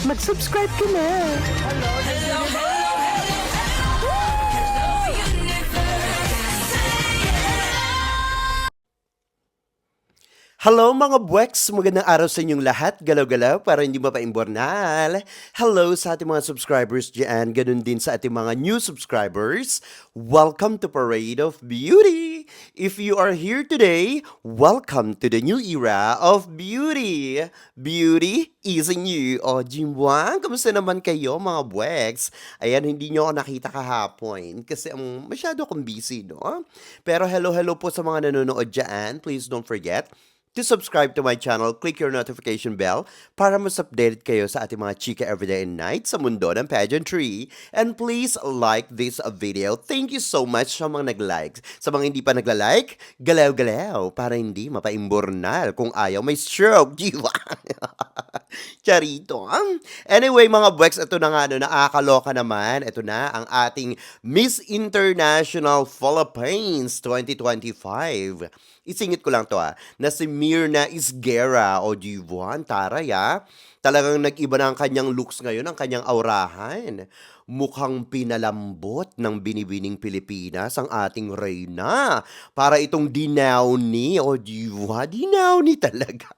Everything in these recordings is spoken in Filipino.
Mag-subscribe ka na! Hello mga buweks! Magandang araw sa inyong lahat. Galaw-galaw para hindi mapaimbornal. Hello sa ating mga subscribers dyan. Ganun din sa ating mga new subscribers. Welcome to Parade of Beauty! If you are here today, welcome to the new era of beauty. Beauty is in you. O, Jimwang, kamusta naman kayo mga buweks? Ayan, hindi nyo ako nakita kahapon kasi masyado akong busy, no? Pero hello po sa mga nanonood dyan. Please don't forget to subscribe to my channel, click your notification bell para mas updated kayo sa ating mga chika everyday and night sa mundo ng pageantry. And please like this video. Thank you so much sa mga nag-like. Sa mga hindi pa nagla-like, galaw-galaw para hindi mapaimbornal. Kung ayaw, may stroke. Diba? Charito. Anyway, mga buweks, ito na nga, nakakaloka naman. Ito na ang ating Miss International Philippines 2025. Isingit ko lang to na si Mirna Isguera o Divuan Taray talagang nag-iba na ang kanyang looks ngayon, ang kanyang aurahan. Mukhang pinalambot ng binibining Pilipinas ang ating reyna. Para itong dinawni o dinawni talaga.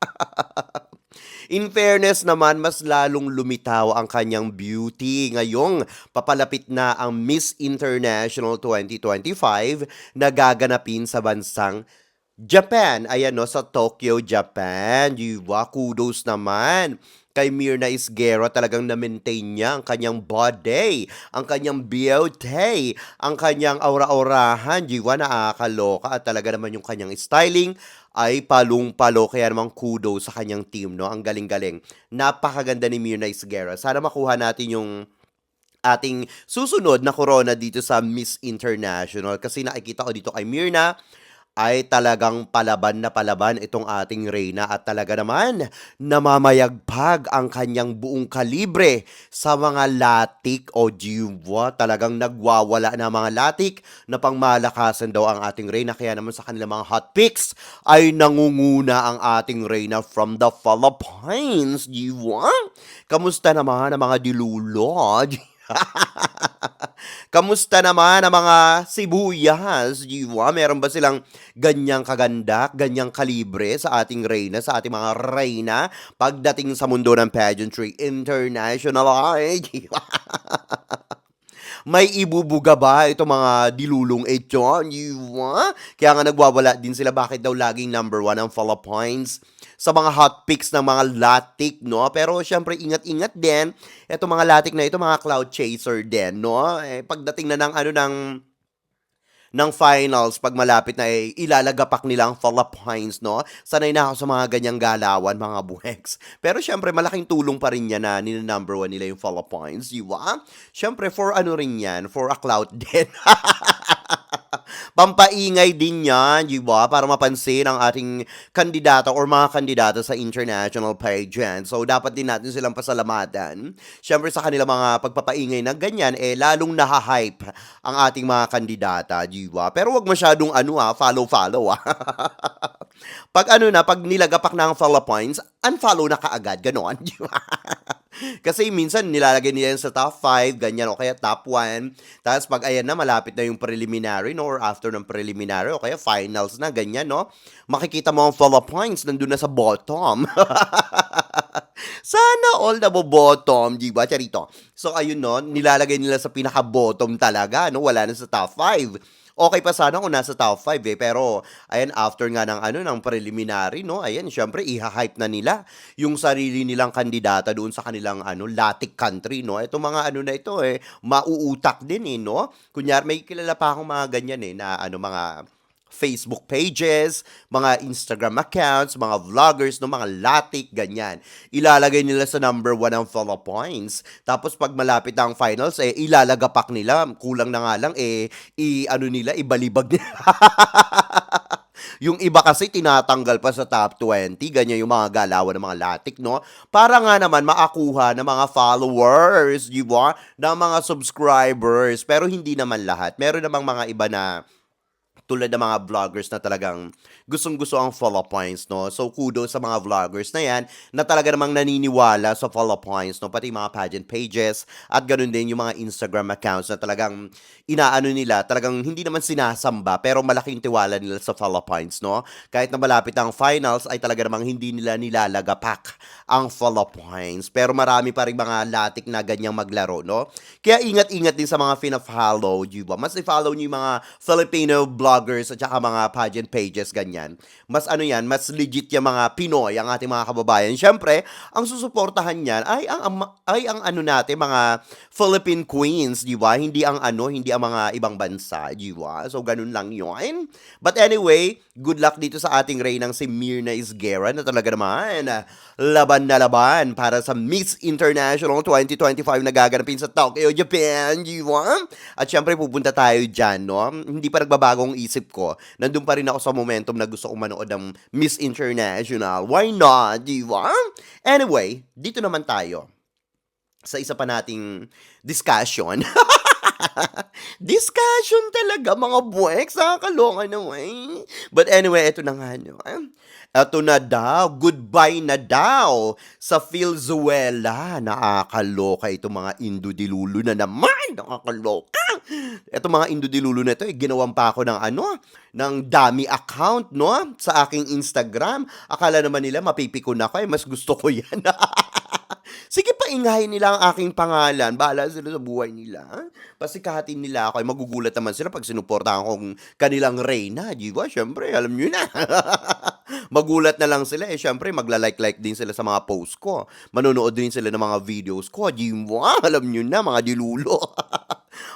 In fairness naman, mas lalong lumitaw ang kanyang beauty. Ngayong papalapit na ang Miss International 2025 na gaganapin sa bansang Japan. Ayan no, sa Tokyo, Japan. Diba? Kudos naman kay Mirna Isguera, talagang na-maintain niya ang kanyang body, ang kanyang beauty, ang kanyang aura-aurahan. Diba? Nakakaloka at talaga naman yung kanyang styling ay palong-palo, kaya namang kudos sa kanyang team, no? Ang galing-galing. Napakaganda ni Mirna Isguera. Sana makuha natin yung ating susunod na corona dito sa Miss International kasi nakikita ko dito kay Mirna ay talagang palaban na palaban itong ating reyna at talaga naman namamayagpag ang kanyang buong kalibre sa mga latik o diwa. Talagang nagwawala na mga latik na pangmalakasan daw ang ating reyna. Kaya naman sa kanilang mga hot picks ay nangunguna ang ating reyna from the Philippines. Diwa? Kamusta naman ang mga dilulo? Kamusta naman ang mga sibuyas? Diba? Meron ba silang ganyang kaganda, ganyang kalibre sa ating reyna, sa ating mga reyna pagdating sa mundo ng pageantry international? Ay, diba? May ibubuga ba itong mga dilulong ito? Diba? Kaya nga nagwawala din sila. Bakit daw laging number 1 ang Philippines sa mga hot picks ng mga latik, no? Pero syempre, ingat-ingat din. Ito mga latik na ito, mga cloud chaser din, no? Pagdating na ng finals, pag malapit na ilalagapak nila ang Philippines, no? Sanay na ako sa mga ganyang galawan, mga buweks. Pero syempre, malaking tulong pa rin yan na number 1 nila yung Philippines, di ba? Syempre, for ano rin yan, for a clout din. Pampaingay din yan, di ba? Para mapansin ang ating kandidata or mga kandidata sa international pageant. So, dapat din natin silang pasalamatan. Siyempre sa kanila mga pagpapaingay na ganyan, lalong nahahype ang ating mga kandidata, di ba? Pero wag masyadong follow-follow pag nilagapak na ang Philippines, unfollow na kaagad, gano'n, di ba? Kasi minsan nilalagay nila yan sa top 5, ganyan, o kaya top 1. Tapos pag ayan na, malapit na yung preliminary, no? Or after ng preliminary, o kaya finals na, ganyan, no? Makikita mo ang Philippines, nandun na sa bottom. Sana all na bottom, di ba, Charito? So, ayun, no? Nilalagay nila sa pinaka-bottom talaga, no? Wala na sa top 5. Okay pa sana kung nasa top 5 pero ayan, after nga ng preliminary, no, ayan, syempre iha-hype na nila yung sarili nilang kandidata doon sa kanilang latik country, no. Ito mga na ito mauutak din no. Kunyari may kilala pa akong mga ganyan na mga Facebook pages, mga Instagram accounts, mga vloggers, no, mga latik, ganyan. Ilalagay nila sa number 1 ang Philippines. Tapos pag malapit na ang finals, ilalagapak nila. Kulang na nga lang, ibalibag nila. Yung iba kasi tinatanggal pa sa top 20, ganyan yung mga galawan ng mga latik, no? Para nga naman maakuha ng mga followers, di ba? Ng mga subscribers. Pero hindi naman lahat. Meron namang mga iba na tulad ng mga vloggers na talagang gustong-gusto ang follow points, no? So, kudos sa mga vloggers na yan na talaga namang naniniwala sa follow points, no? Pati mga pageant pages at ganun din yung mga Instagram accounts na talagang inaano nila, talagang hindi naman sinasamba pero malaking tiwala nila sa follow points, no? Kahit na malapit ang finals ay talaga namang hindi nila nilalagapak ang follow points. Pero marami pa rin mga latik na ganyang maglaro, no? Kaya ingat-ingat din sa mga fina-follow, di ba? Mas i-follow niyo yung mga Filipino vloggers at saka mga pageant pages, ganyan. Mas ano yan, mas legit yung mga Pinoy, ang ating mga kababayan. Siyempre, ang susuportahan niyan ay ang ano natin, mga Philippine Queens, di ba? Hindi ang mga ibang bansa, di ba? So, ganun lang yun. But anyway, good luck dito sa ating reynang si Mirna Isguera na talaga naman laban na laban para sa Miss International 2025 na gaganapin sa Tokyo, Japan, di ba? At syempre, pupunta tayo dyan, no? Hindi pa nagbabagong isip ko. Nandun pa rin ako sa momentum na gusto kong manood ng Miss International. Why not, di ba? Anyway, dito naman tayo sa isa pa nating discussion. Discussion talaga, mga buwek. Nakakaloka naman. But anyway, eto na nga, no? Eto na daw, goodbye na daw sa Philzuela. Nakakaloka itong mga Indodilulo na naman. Nakakaloka. Itong mga Indodilulo na ito, ginawan pa ako ng ng dummy account, no? Sa aking Instagram. Akala naman nila mapipikon ako, mas gusto ko yan. Sige, paingahin nila ang aking pangalan. Bahala sila sa buhay nila. Pasikahatin nila ako. Ay magugulat naman sila pag sinuportahan kong kanilang reyna. Di ba? Siyempre, alam nyo na. Magulat na lang sila. Siyempre, magla-like din sila sa mga post ko. Manonood din sila ng mga videos ko. Di ba? Alam nyo na, mga dilulo.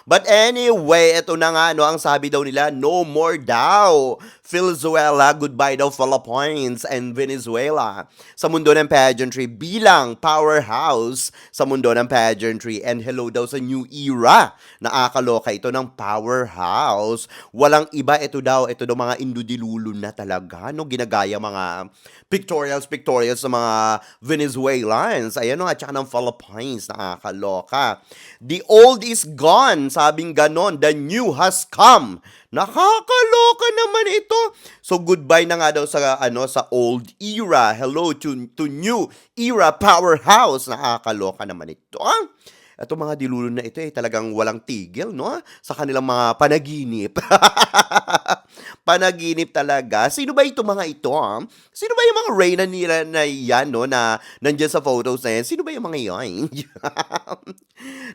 But anyway, ito na nga, no, ang sabi daw nila, no more daw. Venezuela, goodbye daw Philippines and Venezuela. Sa mundo ng pageantry bilang powerhouse sa mundo ng pageantry and hello daw sa new era. Nakakaloka ito ng powerhouse. Walang iba, ito daw mga Indodilulo na talaga, no, ginagaya mga pictorials sa mga Venezuelans. Ayan, no, at saka ng Philippines. Nakakaloka. The old is gone, sabing ganon. The new has come. Nakakaloka naman ito. So goodbye na nga daw sa sa old era. Hello to new era powerhouse. Nakakaloka naman ito. Ito mga dilulo na ito talagang walang tigil, no? Sa kanilang mga panaginip. Panaginip talaga. Sino ba ito mga ito? Sino ba yung mga reyna nila na yan, no? Na nandyan sa photos na yan? Sino ba yung mga yan?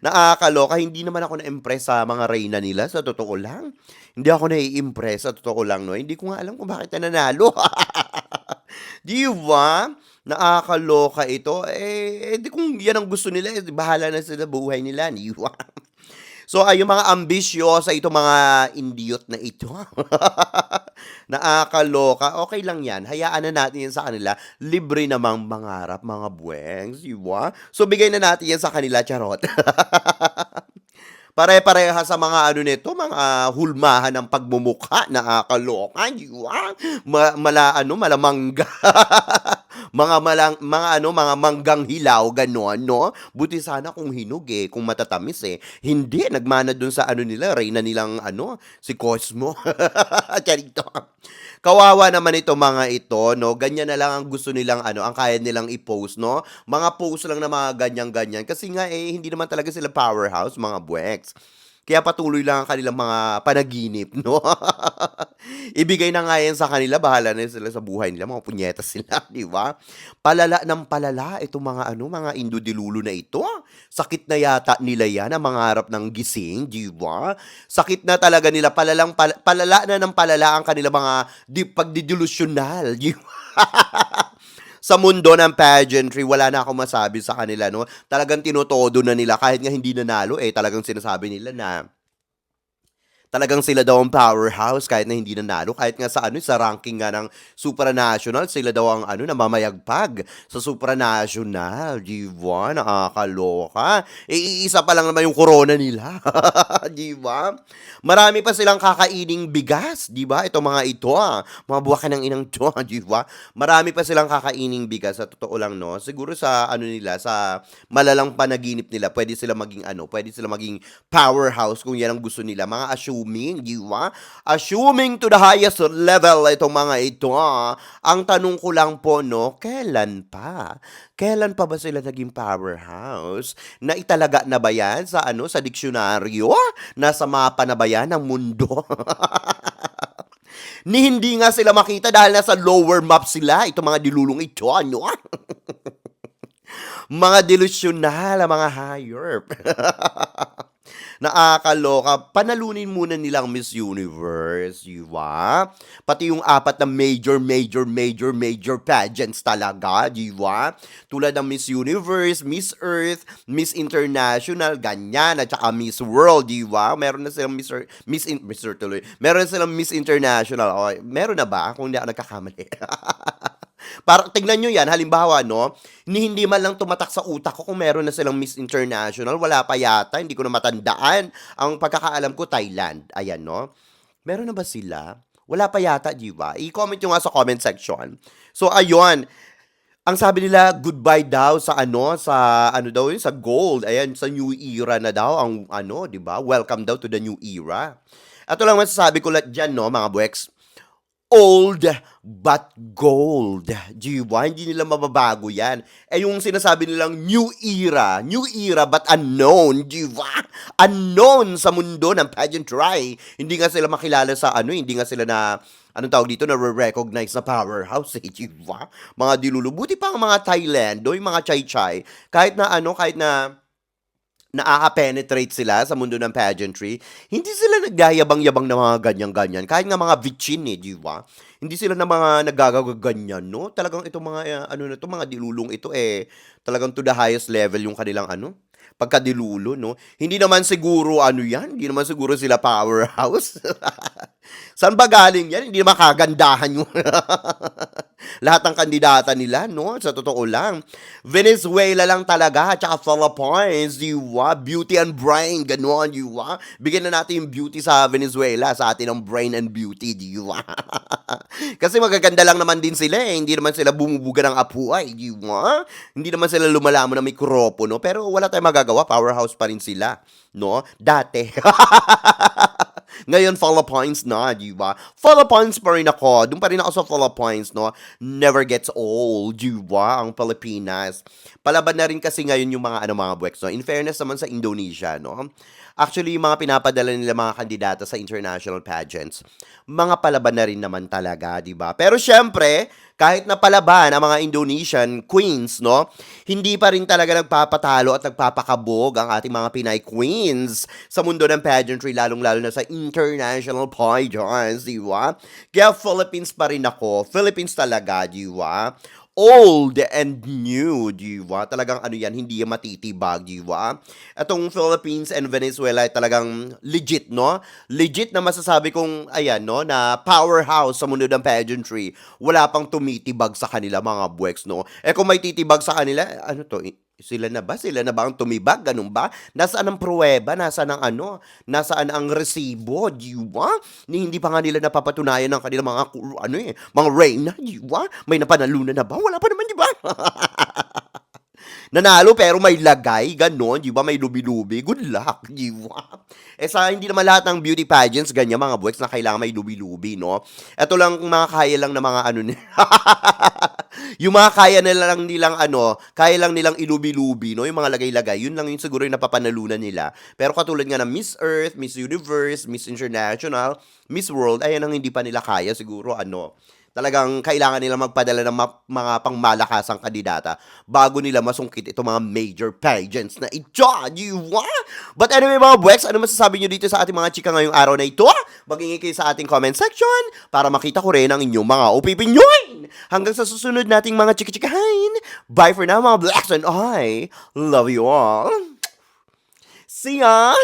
Nakakaloka. Hindi naman ako na-impress sa mga reyna nila, sa totoo lang. Hindi ako na-impress, sa totoo lang, no? Hindi ko nga alam kung bakit na nanalo. Di ba? Nakakaloka ito. Di kung yan ang gusto nila, bahala na sila buhay nila. Di ba? So, yung mga ambisyosa, itong mga indiyot na ito. Nakakaloka. Okay lang yan. Hayaan na natin yan sa kanila. Libre namang mangarap, mga buwengs. Di ba? So, bigay na natin yan sa kanila, charot. Pare-pareha sa mga nito, mga hulmahan ng pagmumukha, nakakaloka, di ba? Malamangga. Mga manggang hilaw, gano'n, no? Buti sana kung hinog kung matatamis Hindi, nagmana dun sa nila, reyna nilang si Cosmo. Charito. Kawawa naman ito mga ito, no? Ganyan na lang ang gusto nilang ang kaya nilang i-post, no? Mga post lang na mga ganyan-ganyan. Kasi nga hindi naman talaga sila powerhouse, mga buweks. Kaya patuloy lang ang kanilang mga panaginip, no? Ibigay na nga yan sa kanila, bahala na sila sa buhay nila, mga punyetas sila, di ba? Palala ng palala, itong mga Indodilulo na ito. Sakit na yata nila yan, ang mga harap ng gising, di ba? Sakit na talaga nila, palala na ng palala ang kanila mga pagdidelusyonal, di ba? Sa mundo ng pageantry, wala na akong masabi sa kanila, no? Talagang tinotodo na nila kahit nga hindi nanalo, talagang sinasabi nila na talagang sila daw ang powerhouse kahit na hindi nanalo. Kahit nga sa ranking nga ng supranational, sila daw ang namamayagpag sa supranational. Di ba? Nakakaloka. Iisa pa lang naman yung corona nila. Di ba? Marami pa silang kakaining bigas. Di ba? Ito mga ito, mga buwakan ng inang to. Di ba? Marami pa silang kakaining bigas. Sa totoo lang, no? Siguro sa nila, sa malalang panaginip nila, pwede sila maging powerhouse kung yan ang gusto nila. Mga assuming, di ba? Assuming to the highest level itong mga ito. Ang tanong ko lang po, no, kailan pa? Kailan pa ba sila naging powerhouse? Naitalaga na ba yan sa sa diksyonaryo? Nasa mapa na ba yan ng mundo? Ni hindi nga sila makita dahil nasa lower map sila. Ito mga dilulong ito, ano? Mga delusyonal, mga hayop. Nakakaloka. Panalunin muna nilang Miss Universe, di ba? Pati yung apat na major pageants talaga, di ba? Tulad ng Miss Universe, Miss Earth, Miss International, ganyan, at saka Miss World, di ba? Meron na silang Miss Earth tuloy. Meron na silang Miss International. Okay, meron na ba? Kung hindi ako nagkakamali. Parang tingnan nyo yan, halimbawa, no? Hindi man lang tumatak sa utak ko kung meron na silang Miss International. Wala pa yata, hindi ko na matandaan. Ang pagkakaalam ko, Thailand. Ayan, no? Meron na ba sila? Wala pa yata, di ba? I-comment nyo nga sa comment section. So, ayun. Ang sabi nila, goodbye daw sa daw yun, sa gold. Ayan, sa new era na daw. Ang di ba? Welcome daw to the new era. Ito lang masasabi ko lang dyan, no, mga buweks. Old but gold. Di ba? Hindi nila mababago yan. Eh yung sinasabi nilang new era but unknown, di ba? Unknown sa mundo ng pageantry. Hindi nga sila makilala sa hindi nga sila na, anong tawag dito, na recognize na powerhouse, di ba? Mga dilulubuti pa ang mga Thailand, yung mga chay-chay, kahit na nakaka-penetrate sila sa mundo ng pageantry, hindi sila nagyayabang-yabang na mga ganyan-ganyan. Kahit nga mga vichin di ba? Hindi sila na mga nagagaganyan, no? Talagang itong mga, mga dilulong ito, talagang to the highest level yung kanilang, pagkadilulo, no? Hindi naman siguro, yan? Hindi naman siguro sila powerhouse. Saan ba galing yan? Hindi naman kagandahan yung lahat ng kandidata nila, no? Sa totoo lang. Venezuela lang talaga, at saka Philippines, di ba? Beauty and brain, gano'n, di ba? Bigyan na natin yung beauty sa Venezuela, sa atin ang brain and beauty, di ba? Kasi magaganda lang naman din sila, Hindi naman sila bumubuga ng apuay, di ba? Hindi naman sila lumalamon ng mikropono, pero wala tayong magagawa, powerhouse pa rin sila, no? Dati. Ngayon, Philippines na, di ba? Philippines pa rin ako. Doon pa rin ako sa Philippines, no? Never gets old, di ba? Ang Pilipinas. Palaban na rin kasi ngayon yung mga buweks, no? In fairness naman sa Indonesia, no? Actually, yung mga pinapadala nila mga kandidata sa international pageants, mga palaban na rin naman talaga, di ba? Pero syempre, kahit na palaban ang mga Indonesian queens, no? Hindi pa rin talaga nagpapatalo at nagpapakabog ang ating mga Pinay queens sa mundo ng pageantry, lalong-lalo na sa international pageants, di ba? Kaya Philippines pa rin ako. Philippines talaga, di ba? Old and new, di ba? Talagang yan, hindi yan matitibag, di ba? Itong Philippines and Venezuela ay talagang legit, no? Legit na masasabi kong, ayan, no, na powerhouse sa mundo ng pageantry. Wala pang tumitibag sa kanila, mga buweks, no? Kung may titibag sa kanila, sila na ba? Sila na ba ang tumibag? Ganun ba? Nasaan ang pruweba? Nasaan ang Nasaan ang resibo? Di ba? Hindi pa nga nila napapatunayan ng kanilang mga, mga reyna, di ba? May napanalunan na ba? Wala pa naman, di ba? Nanalo pero may lagay, ganon, di ba? May lubi-lubi. Good luck, di ba? Hindi naman lahat ng beauty pageants, ganyan mga buweks na kailangan may lubi-lubi, no? Ito lang mga kaya lang na mga yung mga kaya kaya lang nilang ilubi-lubi, no? Yung mga lagay-lagay, yun lang yung siguro yung napapanalunan nila. Pero katulad nga ng Miss Earth, Miss Universe, Miss International, Miss World, ayan ang hindi pa nila kaya siguro, talagang kailangan nila magpadala ng mga pangmalakasang kandidata bago nila masungkit itong mga major pageants na ito, di ba? But anyway, mga buweks, ano masasabi nyo dito sa ating mga chika ngayong araw na ito? Mag-ingay kayo sa ating comment section para makita ko rin ang inyong mga opinion. Hanggang sa susunod nating mga chika-chikahain. Bye for now, mga buweks, and I love you all. See ya!